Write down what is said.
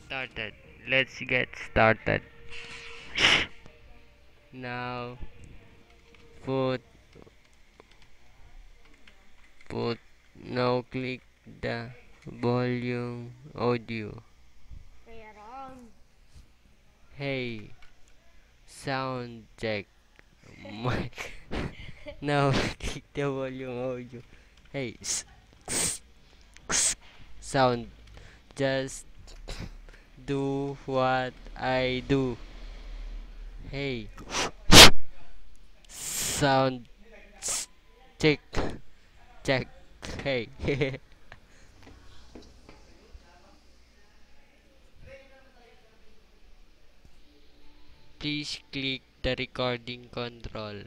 Started. Let's get started. Now put put now click the volume audio. Kaya wrong. Hey, sound check. Mic. Now click the volume audio. Hey, sound. Just do what I do. Hey, sound check. Check. Hey. Please click the recording control.